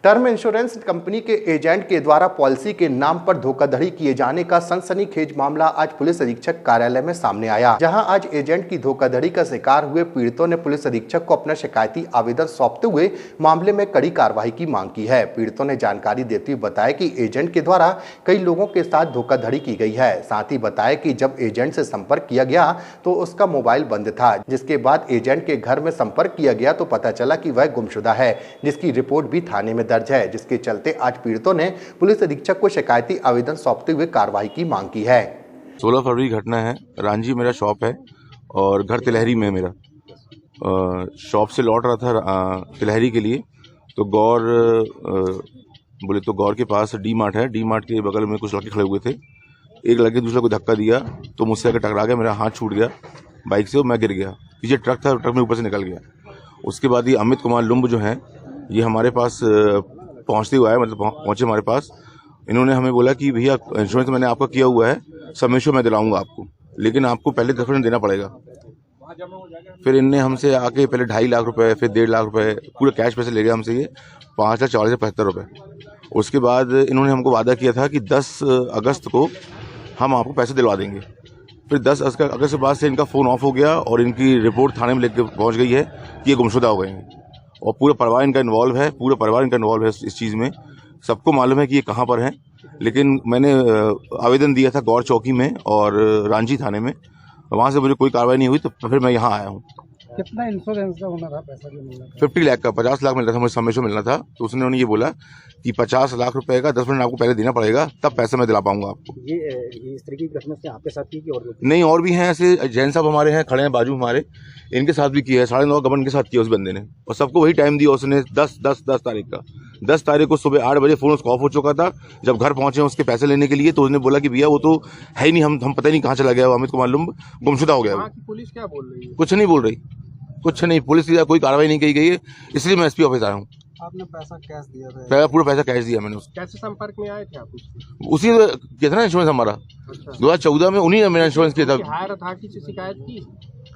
Term insurance company के agent के द्वारा पॉलिसी के नाम पर धोखाधड़ी किए जाने का सनसनीखेज मामला आज पुलिस अधीक्षक कार्यालय में सामने आया, जहां आज एजेंट की धोखाधड़ी का शिकार हुए पीड़ितों ने पुलिस अधीक्षक को अपना शिकायती आवेदन सौंपते हुए मामले में कड़ी कार्रवाई की मांग की है। पीड़ितों ने जानकारी देते हुए बताया कि एजेंट के द्वारा कई लोगों के साथ धोखाधड़ी की गई है। साथ ही बताया कि जब एजेंट से संपर्क किया गया तो उसका मोबाइल बंद था, जिसके बाद एजेंट के घर में संपर्क किया गया तो पता चला कि वह गुमशुदा है, जिसकी रिपोर्ट भी थाने में दर्ज है, जिसके चलते आज पीड़ितों ने पुलिस अधीक्षक को शिकायती आवेदन सौंपते हुए कार्रवाई की मांग की है। 16 फरवरी घटना है। रांझी मेरा शॉप है और घर तिलहरी में मेरा। शॉप से लौट रहा था तिलहरी के लिए, तो गौर के पास डी मार्ट है। डी मार्ट के बगल में कुछ लड़के खड़े हुए थे। एक लड़के दूसरे को धक्का दिया तो मुझसे आकर टकरा गया, मेरा हाथ छूट गया बाइक से और मैं गिर गया। पीछे ट्रक था, ट्रक में ऊपर से निकल गया। उसके बाद ये अमित कुमार लुम्ब जो है, ये हमारे पास पहुंचते हुआ है, मतलब पहुंचे हमारे पास। इन्होंने हमें बोला कि भैया इंश्योरेंस मैंने आपका किया हुआ है, सबमिशन मैं दिलाऊंगा आपको, लेकिन आपको पहले दफा देना पड़ेगा। फिर इनने हमसे आके पहले 2.5 लाख रुपए, फिर 1.5 लाख रुपए पूरे कैश पैसे ले गए हमसे, ये 5,40,75 रुपए। उसके बाद इन्होंने हमको वादा किया था कि 10 अगस्त को हम आपको पैसे दिलवा देंगे। फिर 10 अगस्त के बाद से इनका फ़ोन ऑफ हो गया और इनकी रिपोर्ट थाने में लेकर पहुंच गई है कि ये गुमशुदा हो गए हैं और पूरा परिवार इनका इन्वॉल्व है। पूरा परिवार इनका इन्वॉल्व है इस चीज़ में। सबको मालूम है कि ये कहाँ पर हैं, लेकिन मैंने आवेदन दिया था गौर चौकी में और रांझी थाने में, वहाँ से मुझे कोई कार्रवाई नहीं हुई, तो फिर मैं यहाँ आया हूँ। कितना इंश्योरेंस का होना था, पैसा जो मिलना था? 50 लाख का, 50 लाख मिल रहा था, मुझे सबमिशन मिलना था। तो उसने ये बोला कि 50 लाख रुपए का 10% आपको पहले देना पड़ेगा, तब पैसा मैं दिला पाऊंगा आपको। ये इस तरीके की घटना से आपके साथ की और नहीं, और भी हैं ऐसे। जैन साहब हमारे हैं, खड़े हैं बाजू हमारे, इनके साथ भी किया है। 9:30 गबन के साथ किया उस बंदे ने, और सबको वही टाइम दिया उसने 10 तारीख का। 10 तारीख को सुबह 8 बजे फोन उसका ऑफ हो चुका था। जब घर पहुंचे उसके पैसे लेने के लिए, तो उसने बोला कि भैया वो तो है ही नहीं, हम पता नहीं कहाँ चला गया। अमित कुमार लुम्ब गुमशुदा हो गया। पुलिस क्या बोल रही है? कुछ नहीं बोल रही, कुछ नहीं। पुलिस की कोई कार्रवाई नहीं की गई है, इसलिए मैं एसपी ऑफिस आया हूँ। आपने पैसा कैश दिया था? पूरा पैसा कैश दिया मैंने उसको। कैसे संपर्क में आए थे आप? उसी कितना इंश्योरेंस हमारा 2014 में उन्हीं ने मेरा इंश्योरेंस किया था। हायर अथॉरिटी से शिकायत की,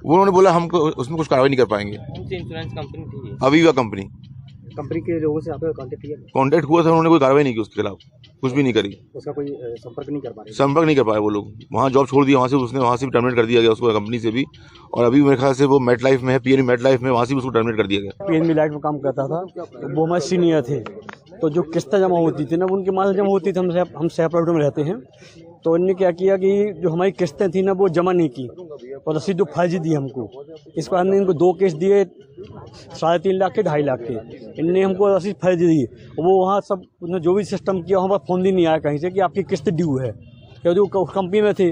उन्होंने बोला हमको उसमें कुछ कार्रवाई नहीं कर पाएंगे। इंश्योरेंस कंपनी थी, अविवा कंपनी के लोगों से आपका कांटेक्ट हुआ था, उन्होंने कोई कार्रवाई नहीं की उसके खिलाफ, कुछ भी नहीं करी। उसका कोई संपर्क नहीं कर पा रहे? संपर्क नहीं कर पाए वो लोग। वहाँ जॉब छोड़ दिया, वहाँ से भी टर्मिनेट कर दिया गया उसको, कंपनी से भी। और अभी मेरे ख्याल से वो मेट लाइफ में है, पीएनबी मेट लाइफ में, वहाँ से भी उसको टर्मिनेट कर दिया गया। पीएनबी लाइफ में काम करता था, तो वो हमारे सीनियर थे। तो जो किस्तें जमा होती थी ना, उनके माल जमा होती थी। हम सहप्राइवेट में रहते हैं, तो उन्होंने क्या किया कि जो हमारी किस्तें थी ना, वो जमा नहीं की और रसीद जो फर्जी दी हमको। इस पर हमने इनको 2 केस दिए, 3.5 लाख के, 2.5 लाख के। इनने हमको रसीद फर्जी दी। वो वहाँ सब जो भी सिस्टम किया, हमारा फोन भी नहीं आया कहीं से कि आपकी किस्त ड्यू है, क्योंकि वो कंपनी में थे।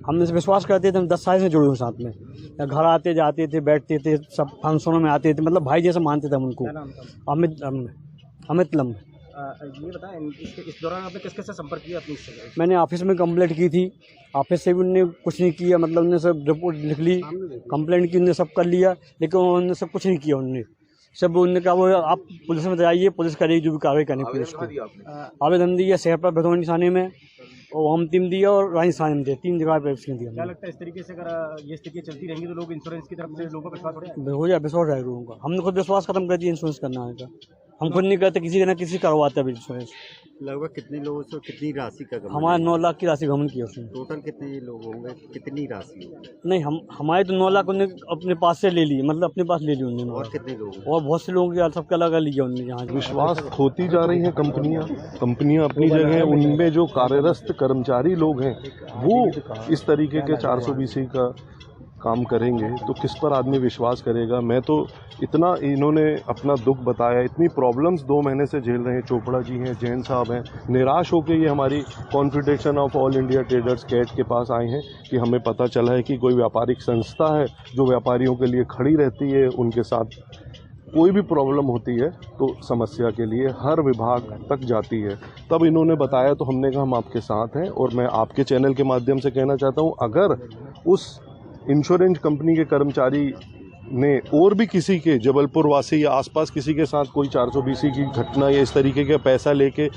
हमने से विश्वास करते थे, हम 10 साल से जुड़े हुए साथ में। घर आते जाते थे, बैठते थे, सब फंक्शनों में आते थे, मतलब भाई जैसे मानते थे हम उनको। अमित लम्ब। ये बताएं, इस दौरान आपने किसके से संपर्क किया अपनी? मैंने ऑफिस में कंप्लेंट की थी, ऑफिस से भी उन्होंने कुछ नहीं किया, मतलब उन्होंने सब रिपोर्ट लिख ली, कंप्लेंट की, उन्होंने सब कर लिया, लेकिन उन्होंने सब कुछ नहीं किया। उन्होंने सब उन्होंने कहा वो आप पुलिस में जाइए, पुलिस करेगी जो भी कार्रवाई करनी पुलिस को। आवेदन दिया शहर भदोही थाने में, और होम टीम दिया और रांझी थाने में दिया, 3 जगह पे दिया। क्या लगता है इस तरीके से अगर ये स्थिति चलती रहेंगी तो लोग इंश्योरेंस की तरफ से लोगों का विश्वास हो जाए? विश्वास रहेगा लोगों का। हमने खुद विश्वास खत्म कर दिया इंश्योरेंस करना है। हम खुद नहीं करते, किसी ना किसी करवाते हैं इंश्योरेंस। लगभग कितने लोगों से कितनी राशि का? हमारा 9 लाख की राशि गमन की उसने। टोटल कितने लोग होंगे, कितनी राशि होगी? नहीं, हमारे तो 9 लाख उन्होंने अपने पास से ले लिए, मतलब अपने पास ले ली उन्होंने। और कितने लोग? और बहुत से लोगों के सबका अलग लिया उन्होंने। यहाँ विश्वास खोती जा रही है कंपनियां अपनी जगह। उनमें जो कार्यरत कर्मचारी लोग हैं वो इस तरीके के 420 का काम करेंगे तो किस पर आदमी विश्वास करेगा। मैं तो इतना, इन्होंने अपना दुख बताया, इतनी प्रॉब्लम्स 2 महीने से झेल रहे हैं। चोपड़ा जी हैं, जैन साहब हैं, निराश होकर ये हमारी confederation of all India traders CAIT के पास आए हैं कि हमें पता चला है कि कोई व्यापारिक संस्था है जो व्यापारियों के लिए खड़ी रहती है। उनके साथ कोई भी प्रॉब्लम होती है तो समस्या के लिए हर विभाग तक जाती है। तब इन्होंने बताया तो हमने कहा हम आपके साथ हैं। और मैं आपके चैनल के माध्यम से कहना चाहता हूँ, अगर उस इंश्योरेंस कंपनी के कर्मचारी ने और भी किसी के, जबलपुर वासी या आसपास किसी के साथ कोई 420 की घटना या इस तरीके का पैसा लेके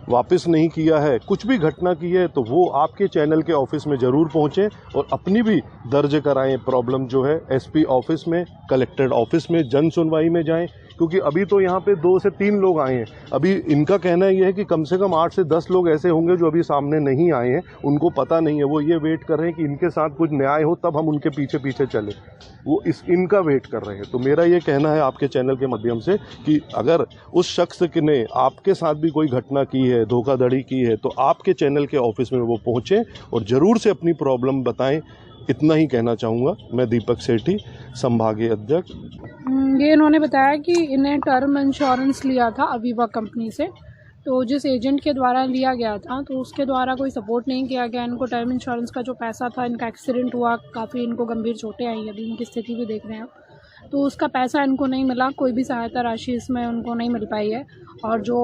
वापस नहीं किया है, कुछ भी घटना की है, तो वो आपके चैनल के ऑफिस में ज़रूर पहुँचें और अपनी भी दर्ज कराएं प्रॉब्लम जो है एसपी ऑफिस में, कलेक्टेड ऑफिस में, जन सुनवाई में जाएं, क्योंकि अभी तो यहाँ पे 2 से 3 लोग आए हैं। अभी इनका कहना ये है कि कम से कम 8 से 10 लोग ऐसे होंगे जो अभी सामने नहीं आए हैं, उनको पता नहीं है, वो ये वेट कर रहे हैं कि इनके साथ कुछ न्याय हो तब हम उनके पीछे पीछे चले, वो इनका वेट कर रहे हैं। तो मेरा ये कहना है आपके चैनल के माध्यम से कि अगर उस शख्स ने आपके साथ भी कोई घटना की है, धोखाधड़ी की है, तो आपके चैनल के ऑफिस में वो पहुँचें और ज़रूर से अपनी प्रॉब्लम बताएं। इतना ही कहना चाहूँगा। मैं दीपक सेठी, संभागीय अध्यक्ष। ये इन्होंने बताया कि इन्हें टर्म इंश्योरेंस लिया था अवीवा कंपनी से, तो जिस एजेंट के द्वारा लिया गया था तो उसके द्वारा कोई सपोर्ट नहीं किया गया इनको। टर्म इंश्योरेंस का जो पैसा था, इनका एक्सीडेंट हुआ, काफ़ी इनको गंभीर चोटें आई, अभी इनकी स्थिति भी देख रहे हैं, तो उसका पैसा इनको नहीं मिला, कोई भी सहायता राशि इसमें उनको नहीं मिल पाई है। और जो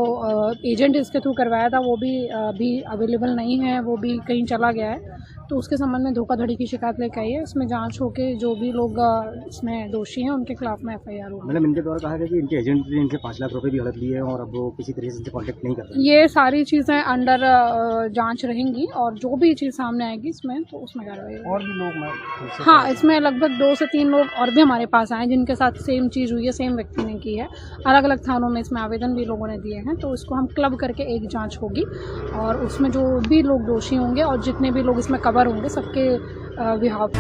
एजेंट इसके थ्रू करवाया था वो भी अभी अवेलेबल नहीं है, वो भी कहीं चला गया है, तो उसके संबंध में धोखाधड़ी की शिकायत लेकर आई है। इसमें जांच होके जो भी लोग इसमें दोषी हैं उनके खिलाफ में FIR होगी। मैडम, इनके द्वारा कहा गया कि इनके एजेंट ने इनसे 5 लाख रुपए भी हड़प लिए हैं और अब वो किसी तरीके से कॉन्टेक्ट नहीं कर रहे। ये सारी चीज़ें अंडर जांच रहेंगी और जो भी चीज़ सामने आएगी इसमें तो उसमें कार्रवाई होगी। और भी लोग हाँ, इसमें लगभग 2 से 3 लोग और भी हमारे पास आए जिनके साथ सेम चीज़ हुई है, सेम व्यक्ति ने की है। अलग अलग थानों में इसमें आवेदन भी लोगों ने दिए हैं, तो इसको हम क्लब करके एक जांच होगी और उसमें जो भी लोग दोषी होंगे और जितने भी लोग इसमें कवर होंगे सबके बिहाफ